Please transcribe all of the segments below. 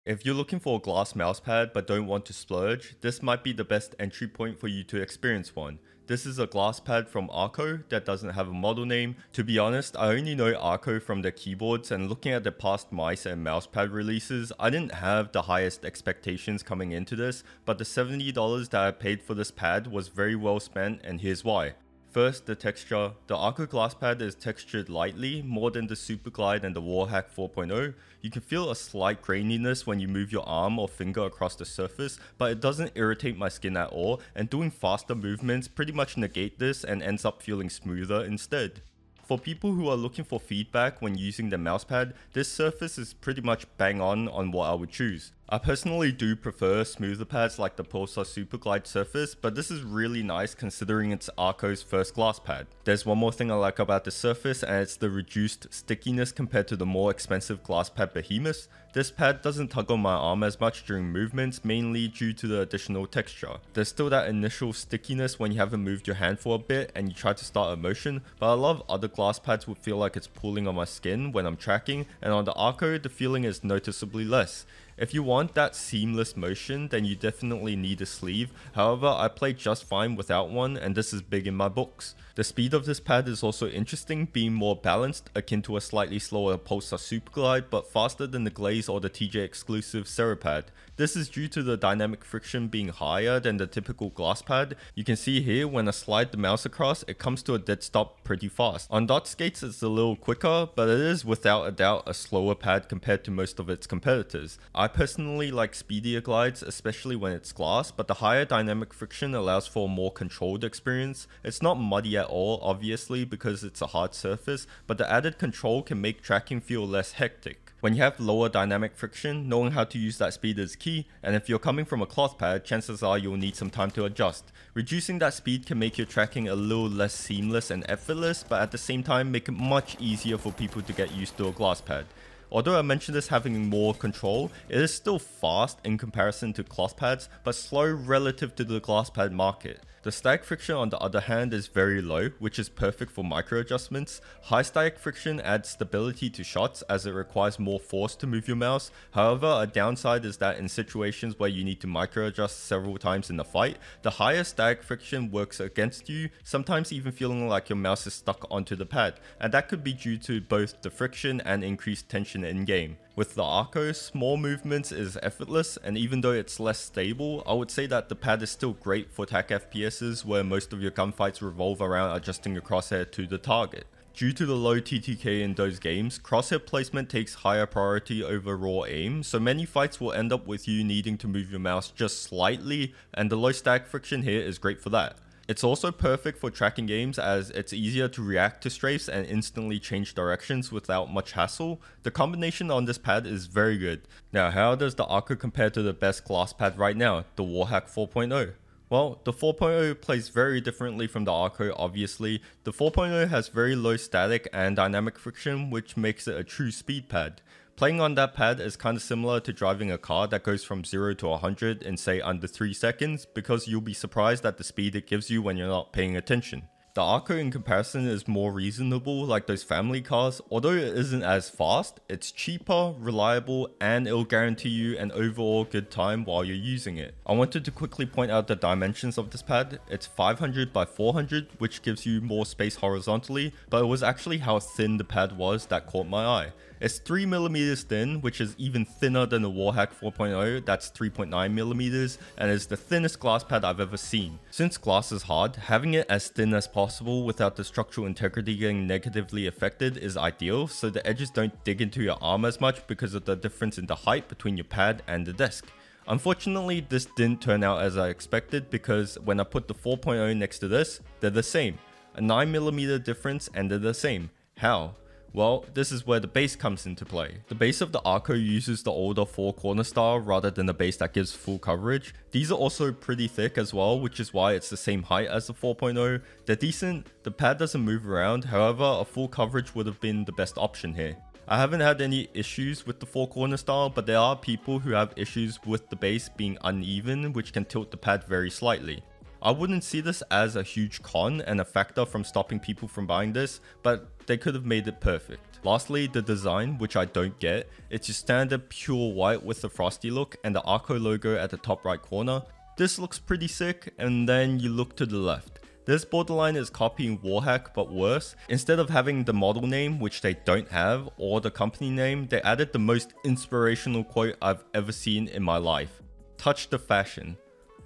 If you're looking for a glass mousepad but don't want to splurge, this might be the best entry point for you to experience one. This is a glass pad from Akko that doesn't have a model name. To be honest, I only know Akko from their keyboards, and looking at the past mice and mousepad releases, I didn't have the highest expectations coming into this, but the $70 that I paid for this pad was very well spent, and here's why. First, the texture. The Akko glass pad is textured lightly, more than the Super Glide and the Warhack 4.0. You can feel a slight graininess when you move your arm or finger across the surface, but it doesn't irritate my skin at all, and doing faster movements pretty much negate this and ends up feeling smoother instead. For people who are looking for feedback when using the mousepad, this surface is pretty much bang on what I would choose. I personally do prefer smoother pads like the Pulsar Super Glide surface, but this is really nice considering it's Akko's first glass pad. There's one more thing I like about the surface, and it's the reduced stickiness compared to the more expensive glass pad behemoths. This pad doesn't tug on my arm as much during movements, mainly due to the additional texture. There's still that initial stickiness when you haven't moved your hand for a bit and you try to start a motion, but a lot of other glass pads would feel like it's pulling on my skin when I'm tracking, and on the Akko the feeling is noticeably less. If you want that seamless motion, then you definitely need a sleeve. However, I play just fine without one, and this is big in my books. The speed of this pad is also interesting, being more balanced, akin to a slightly slower Pulsar Super Glide, but faster than the Glaze or the TJ exclusive Serapad. This is due to the dynamic friction being higher than the typical glass pad. You can see here when I slide the mouse across, it comes to a dead stop pretty fast. On dot skates it's a little quicker, but it is without a doubt a slower pad compared to most of its competitors. I personally like speedier glides, especially when it's glass, but the higher dynamic friction allows for a more controlled experience. It's not muddy at all, obviously, because it's a hard surface, but the added control can make tracking feel less hectic. When you have lower dynamic friction, knowing how to use that speed is key, and if you're coming from a cloth pad, chances are you'll need some time to adjust. Reducing that speed can make your tracking a little less seamless and effortless, but at the same time make it much easier for people to get used to a glass pad. Although I mentioned this having more control, it is still fast in comparison to cloth pads, but slow relative to the glass pad market. The static friction on the other hand is very low, which is perfect for micro adjustments. High static friction adds stability to shots as it requires more force to move your mouse. However, a downside is that in situations where you need to micro adjust several times in the fight, the higher static friction works against you, sometimes even feeling like your mouse is stuck onto the pad, and that could be due to both the friction and increased tension in game. With the Akko, small movements is effortless, and even though it's less stable, I would say that the pad is still great for TAC FPSs where most of your gunfights revolve around adjusting your crosshair to the target. Due to the low TTK in those games, crosshair placement takes higher priority over raw aim, so many fights will end up with you needing to move your mouse just slightly, and the low static friction here is great for that. It's also perfect for tracking games as it's easier to react to strafes and instantly change directions without much hassle. The combination on this pad is very good. Now, how does the Akko compare to the best glass pad right now, the Warhack 4.0? Well, the 4.0 plays very differently from the Akko obviously. The 4.0 has very low static and dynamic friction, which makes it a true speed pad. Playing on that pad is kinda similar to driving a car that goes from 0 to 100 in say under 3 seconds, because you'll be surprised at the speed it gives you when you're not paying attention. The Akko in comparison is more reasonable, like those family cars. Although it isn't as fast, it's cheaper, reliable, and it'll guarantee you an overall good time while you're using it. I wanted to quickly point out the dimensions of this pad. It's 500 by 400, which gives you more space horizontally, but it was actually how thin the pad was that caught my eye. It's 3mm thin, which is even thinner than the Warhack 4.0, that's 3.9mm, and is the thinnest glass pad I've ever seen. Since glass is hard, having it as thin as possible without the structural integrity getting negatively affected is ideal, so the edges don't dig into your arm as much because of the difference in the height between your pad and the desk. Unfortunately, this didn't turn out as I expected, because when I put the 4.0 next to this, they're the same. A 9mm difference and they're the same. How? Well, this is where the base comes into play. The base of the Akko uses the older 4-corner style rather than the base that gives full coverage. These are also pretty thick as well, which is why it's the same height as the 4.0. They're decent, the pad doesn't move around, however a full coverage would have been the best option here. I haven't had any issues with the 4-corner style, but there are people who have issues with the base being uneven, which can tilt the pad very slightly. I wouldn't see this as a huge con and a factor from stopping people from buying this, but they could have made it perfect. Lastly, the design, which I don't get. It's your standard pure white with the frosty look and the Akko logo at the top right corner. This looks pretty sick, and then you look to the left. This borderline is copying Warhack but worse. Instead of having the model name, which they don't have, or the company name, they added the most inspirational quote I've ever seen in my life. Touch the fashion.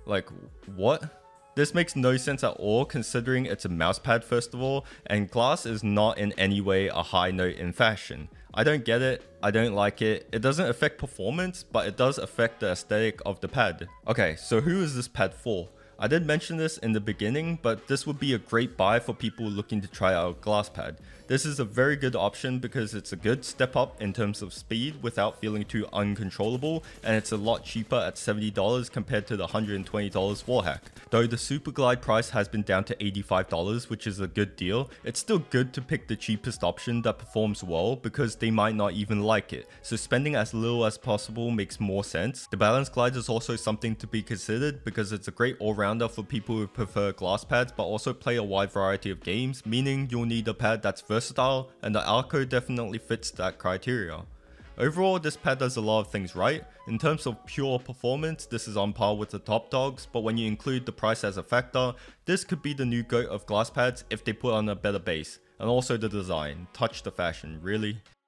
Like, what? This makes no sense at all considering it's a mousepad first of all, and glass is not in any way a high note in fashion. I don't get it, I don't like it, it doesn't affect performance, but it does affect the aesthetic of the pad. Okay, so who is this pad for? I did mention this in the beginning, but this would be a great buy for people looking to try out a glass pad. This is a very good option because it's a good step up in terms of speed without feeling too uncontrollable, and it's a lot cheaper at $70 compared to the $120 Warhack. Though the Super Glide price has been down to $85, which is a good deal, it's still good to pick the cheapest option that performs well because they might not even like it, so spending as little as possible makes more sense. The Balance Glide is also something to be considered because it's a great all-rounder for people who prefer glass pads but also play a wide variety of games, meaning you'll need a pad that's versatile, and the Akko definitely fits that criteria. Overall, this pad does a lot of things right. In terms of pure performance, this is on par with the top dogs, but when you include the price as a factor, this could be the new GOAT of glass pads if they put on a better base. And also the design, touch the fashion, really?